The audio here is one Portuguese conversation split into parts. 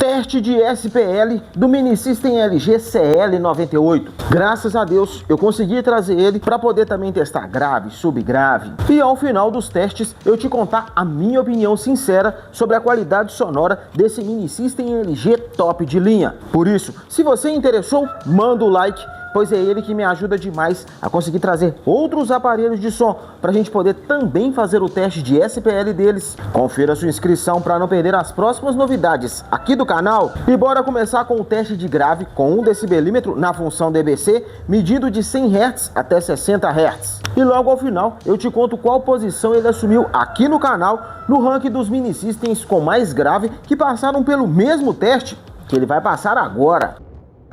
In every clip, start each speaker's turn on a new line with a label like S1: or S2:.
S1: Teste de SPL do Mini System LG CL98. Graças a Deus eu consegui trazer ele para poder também testar grave, subgrave e ao final dos testes eu te contar a minha opinião sincera sobre a qualidade sonora desse Mini System LG top de linha. Por isso, se você interessou, manda o like, pois é ele que me ajuda demais a conseguir trazer outros aparelhos de som para a gente poder também fazer o teste de SPL deles. Confira sua inscrição para não perder as próximas novidades aqui do canal. E bora começar com o teste de grave com 1 decibelímetro na função DBC, medindo de 100 Hz até 60 Hz. E logo ao final eu te conto qual posição ele assumiu aqui no canal no ranking dos Mini Systems com mais grave que passaram pelo mesmo teste que ele vai passar agora.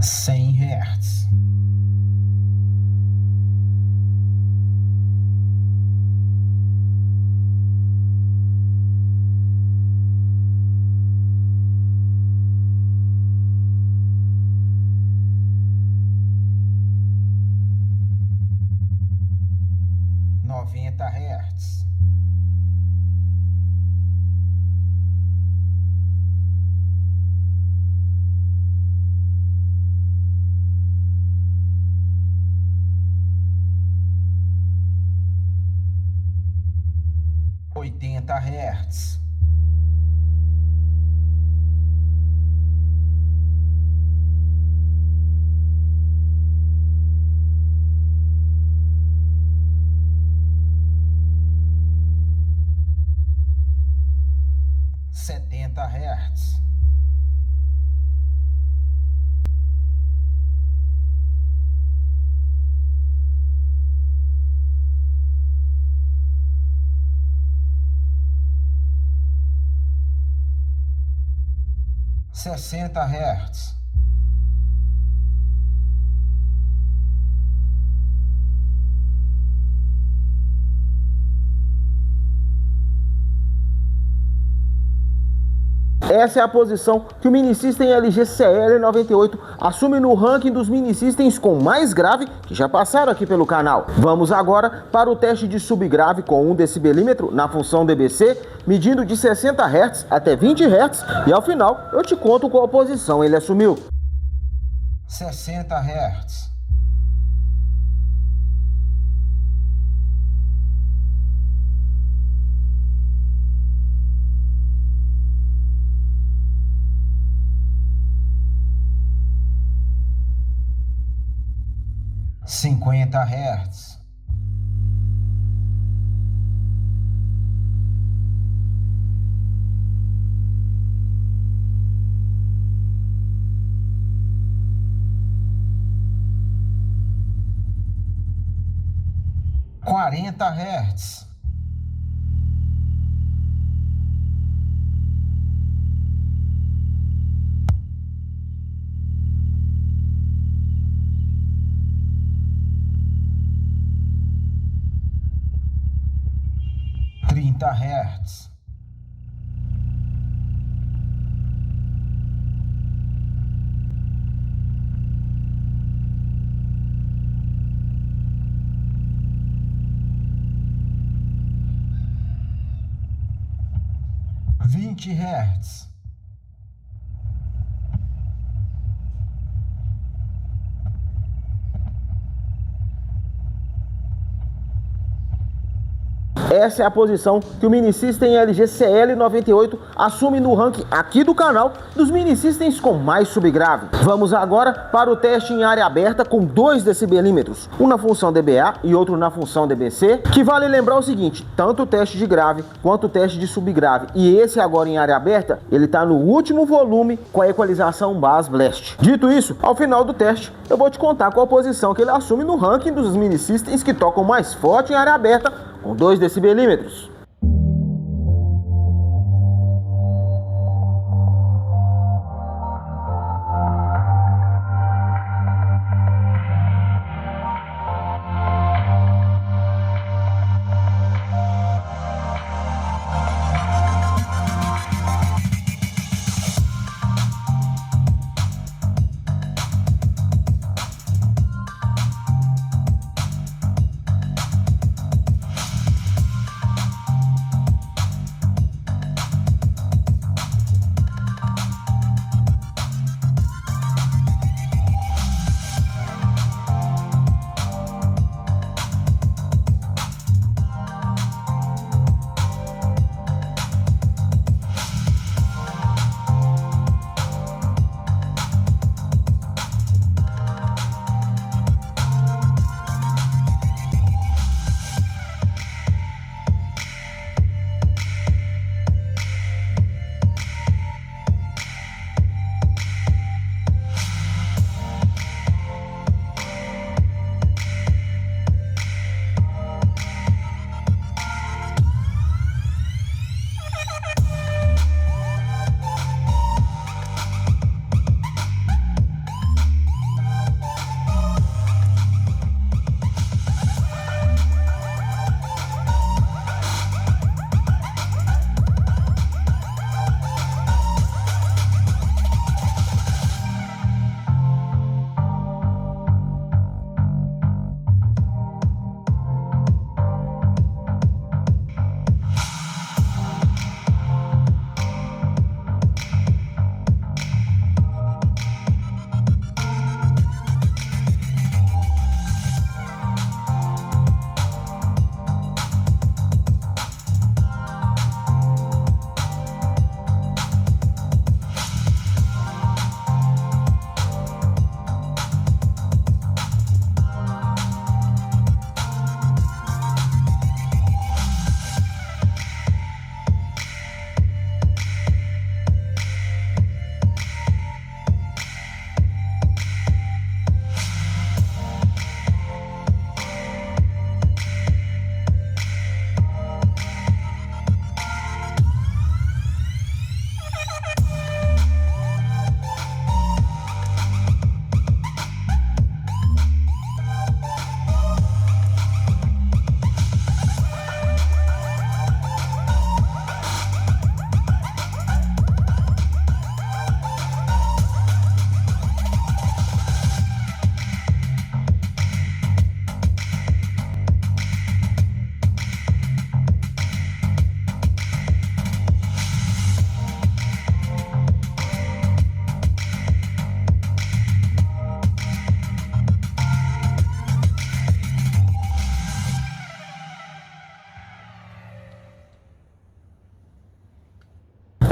S2: 100 Hz. Hertz. Hertz. 70 Hz. 60 Hz.
S1: 60 Essa é a posição que o Mini System LG CL98 assume no ranking dos Mini Systems com mais grave que já passaram aqui pelo canal. Vamos agora para o teste de subgrave com 1 decibelímetro na função DBC, medindo de 60 Hz até 20 Hz e ao final eu te conto qual posição ele assumiu.
S2: 60 Hz. 50 Hz. 40 Hz. 30 Hz. 20 Hz.
S1: 'Essa é a posição que o Mini System LG CL98 assume no ranking aqui do canal dos Mini Systems com mais subgrave. Vamos agora para o teste em área aberta com 2 decibelímetros, um na função DBA e outro na função DBC, que vale lembrar o seguinte, tanto o teste de grave quanto o teste de subgrave e esse agora em área aberta, ele está no último volume com a equalização Bass Blast. Dito isso, ao final do teste, eu vou te contar qual posição que ele assume no ranking dos Mini Systems que tocam mais forte em área aberta com 2 decibelímetros.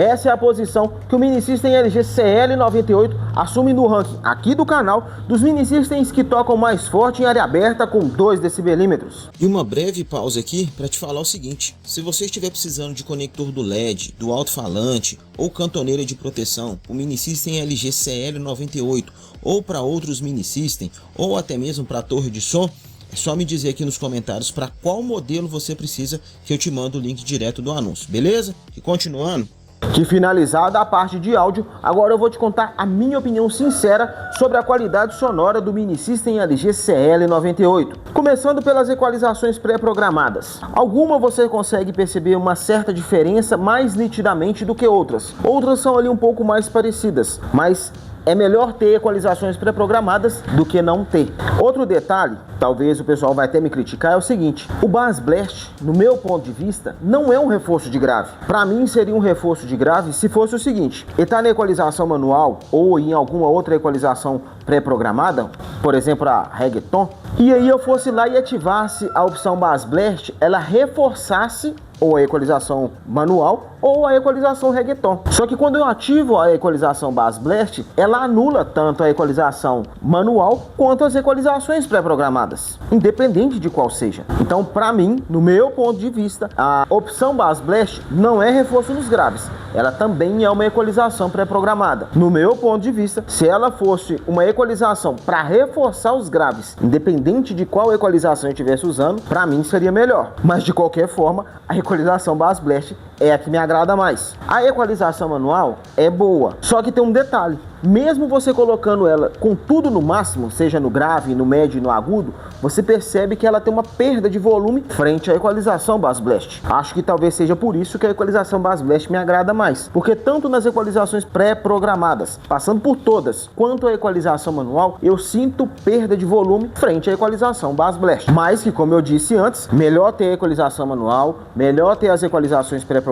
S1: Essa é a posição que o Mini System LG CL98 assume no ranking aqui do canal dos Mini Systems que tocam mais forte em área aberta com 2 decibelímetros.
S3: E uma breve pausa aqui para te falar o seguinte: se você estiver precisando de conector do LED, do alto-falante ou cantoneira de proteção, o Mini System LG CL98 ou para outros Mini System ou até mesmo para torre de som, é só me dizer aqui nos comentários para qual modelo você precisa que eu te mando o link direto do anúncio, beleza? E continuando.
S1: Que finalizada a parte de áudio, agora eu vou te contar a minha opinião sincera sobre a qualidade sonora do Mini System LG CL98. Começando pelas equalizações pré-programadas. Alguma você consegue perceber uma certa diferença mais nitidamente do que outras. Outras são ali um pouco mais parecidas, mas é melhor ter equalizações pré-programadas do que não ter. Outro detalhe, talvez o pessoal vai até me criticar, é o seguinte: o Bass Blast, no meu ponto de vista, não é um reforço de grave. Para mim seria um reforço de grave se fosse o seguinte: ele está na equalização manual ou em alguma outra equalização pré-programada, por exemplo a reggaeton, e aí eu fosse lá e ativasse a opção Bass Blast, ela reforçasse ou a equalização manual ou a equalização reggaeton. Só que quando eu ativo a equalização Bass Blast, ela anula tanto a equalização manual quanto as equalizações pré-programadas, independente de qual seja. Então, para mim, no meu ponto de vista, a opção Bass Blast não é reforço nos graves, ela também é uma equalização pré-programada. No meu ponto de vista, se ela fosse uma equalização para reforçar os graves, independente de qual equalização eu estivesse usando, para mim seria melhor. Mas de qualquer forma, a equalização Bass Blast é a que me agrada mais. A equalização manual é boa, só que tem um detalhe: mesmo você colocando ela com tudo no máximo, seja no grave, no médio e no agudo, você percebe que ela tem uma perda de volume frente à equalização Bass Blast. Acho que talvez seja por isso que a equalização Bass Blast me agrada mais, porque tanto nas equalizações pré-programadas, passando por todas, quanto a equalização manual, eu sinto perda de volume frente à equalização Bass Blast. Mas que, como eu disse antes, melhor ter a equalização manual, melhor ter as equalizações pré-programadas,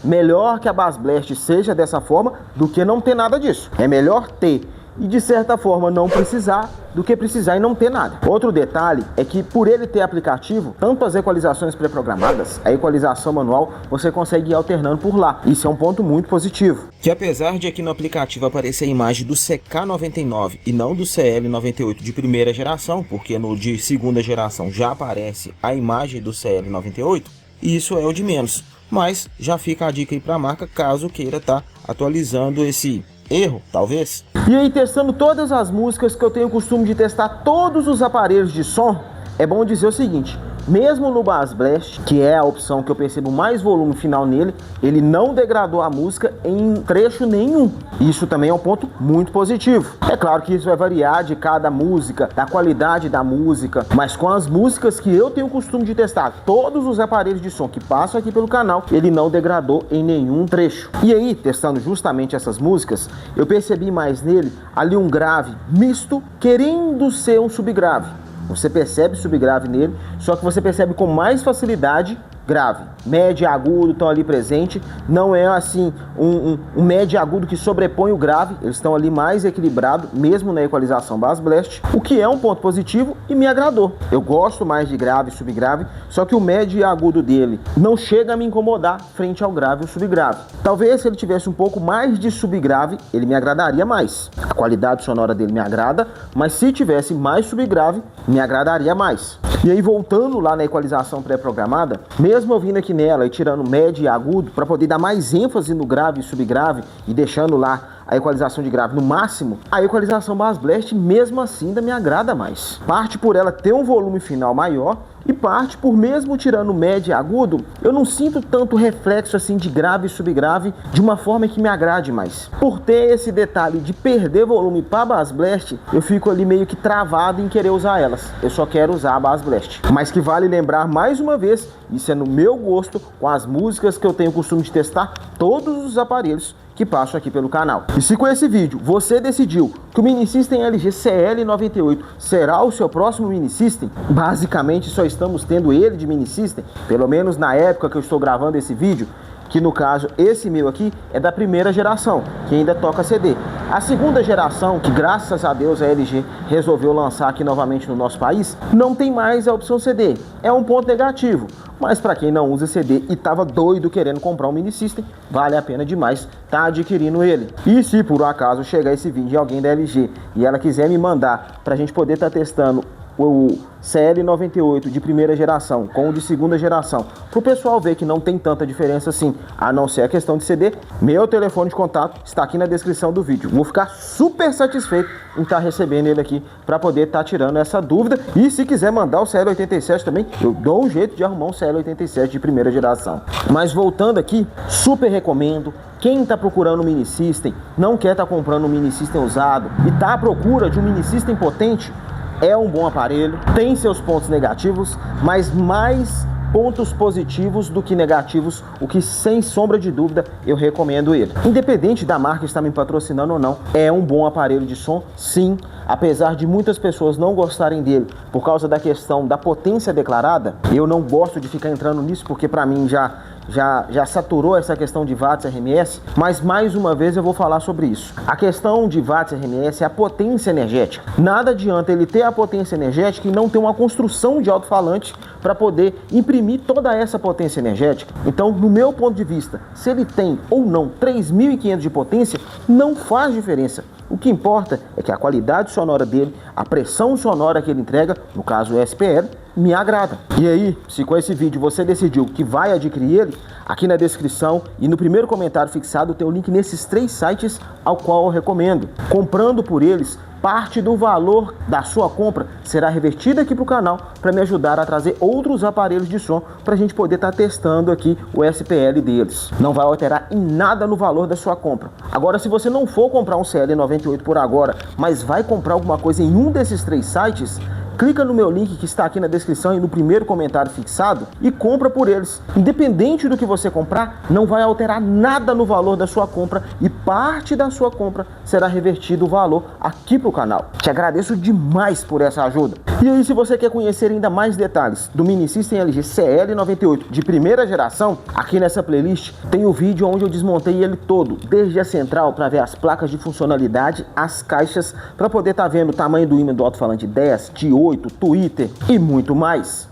S1: melhor que a Bass Blast seja dessa forma do que não ter nada disso. É melhor ter e, de certa forma, não precisar do que precisar e não ter nada. Outro detalhe é que, por ele ter aplicativo, tanto as equalizações pré-programadas, a equalização manual, você consegue ir alternando por lá. Isso é um ponto muito positivo.
S3: Que apesar de aqui no aplicativo aparecer a imagem do CK99 e não do CL98 de primeira geração, porque no de segunda geração já aparece a imagem do CL98, isso é o de menos. Mas já fica a dica aí para a marca, caso queira estar atualizando esse erro, talvez.
S1: E aí, testando todas as músicas que eu tenho o costume de testar todos os aparelhos de som, é bom dizer o seguinte: mesmo no Bass Blast, que é a opção que eu percebo mais volume final nele, ele não degradou a música em trecho nenhum. Isso também é um ponto muito positivo. É claro que isso vai variar de cada música, da qualidade da música, mas com as músicas que eu tenho o costume de testar, todos os aparelhos de som que passam aqui pelo canal, ele não degradou em nenhum trecho. E aí, testando justamente essas músicas, eu percebi mais nele ali um grave misto, querendo ser um subgrave. Você percebe subgrave nele, só que você percebe com mais facilidade grave. Médio e agudo estão ali presente. Não é assim um médio e agudo que sobrepõe o grave. Eles estão ali mais equilibrados, mesmo na equalização Bass Blast, o que é um ponto positivo e me agradou. Eu gosto mais de grave e subgrave, só que o médio e agudo dele não chega a me incomodar frente ao grave e o subgrave. Talvez se ele tivesse um pouco mais de subgrave, ele me agradaria mais. A qualidade sonora dele me agrada, mas se tivesse mais subgrave, me agradaria mais. E aí, voltando lá na equalização pré-programada, mesmo eu vindo aqui nela e tirando médio e agudo para poder dar mais ênfase no grave e subgrave e deixando lá a equalização de grave no máximo, a equalização Bass Blast mesmo assim ainda me agrada mais. Parte por ela ter um volume final maior e parte por, mesmo tirando médio e agudo, eu não sinto tanto reflexo assim de grave e subgrave de uma forma que me agrade mais. Por ter esse detalhe de perder volume para Bass Blast, eu fico ali meio que travado em querer usar elas. Eu só quero usar a Bass Blast. Mas que vale lembrar mais uma vez, isso é no meu gosto, com as músicas que eu tenho o costume de testar, todos os aparelhos que passo aqui pelo canal. E se com esse vídeo você decidiu que o Mini System LG CL98 será o seu próximo Mini System, basicamente só estamos tendo ele de Mini System, pelo menos na época que eu estou gravando esse vídeo, que no caso esse meu aqui é da primeira geração, que ainda toca CD. A segunda geração, que graças a Deus a LG resolveu lançar aqui novamente no nosso país, não tem mais a opção CD. É um ponto negativo, mas para quem não usa CD e tava doido querendo comprar um mini system, vale a pena demais tá adquirindo ele. E se por acaso chegar esse vídeo de alguém da LG e ela quiser me mandar pra gente poder estar testando o CL98 de primeira geração com o de segunda geração, para o pessoal ver que não tem tanta diferença assim, a não ser a questão de CD, meu telefone de contato está aqui na descrição do vídeo. Vou ficar super satisfeito em estar recebendo ele aqui para poder estar tirando essa dúvida. E se quiser mandar o CL87 também, eu dou um jeito de arrumar um CL87 de primeira geração. Mas voltando aqui, super recomendo. Quem está procurando um mini system, não quer estar comprando um mini system usado e está à procura de um mini system potente, é um bom aparelho, tem seus pontos negativos, mas mais pontos positivos do que negativos, o que sem sombra de dúvida eu recomendo ele. Independente da marca estar me patrocinando ou não, é um bom aparelho de som, sim, apesar de muitas pessoas não gostarem dele por causa da questão da potência declarada. Eu não gosto de ficar entrando nisso porque para mim já saturou essa questão de watts RMS, mas mais uma vez eu vou falar sobre isso. A questão de watts RMS é a potência energética. Nada adianta ele ter a potência energética e não ter uma construção de alto-falante para poder imprimir toda essa potência energética. Então, no meu ponto de vista, se ele tem ou não 3.500 de potência, não faz diferença. O que importa é que a qualidade sonora dele, a pressão sonora que ele entrega, no caso o SPL, me agrada. E aí, se com esse vídeo você decidiu que vai adquirir ele, aqui na descrição e no primeiro comentário fixado tem o link nesses 3 sites ao qual eu recomendo. Comprando por eles, parte do valor da sua compra será revertida aqui para o canal para me ajudar a trazer outros aparelhos de som para a gente poder estar testando aqui o SPL deles. Não vai alterar em nada no valor da sua compra. Agora, se você não for comprar um CL98 por agora, mas vai comprar alguma coisa em um desses 3 sites, clica no meu link que está aqui na descrição e no primeiro comentário fixado e compra por eles. Independente do que você comprar, não vai alterar nada no valor da sua compra e parte da sua compra será revertido o valor aqui para o canal. Te agradeço demais por essa ajuda. E aí, se você quer conhecer ainda mais detalhes do mini system LG CL98 de primeira geração, aqui nessa playlist tem o vídeo onde eu desmontei ele todo, desde a central para ver as placas de funcionalidade, as caixas, para poder estar vendo o tamanho do ímã do alto-falante 10, de 8, Twitter e muito mais.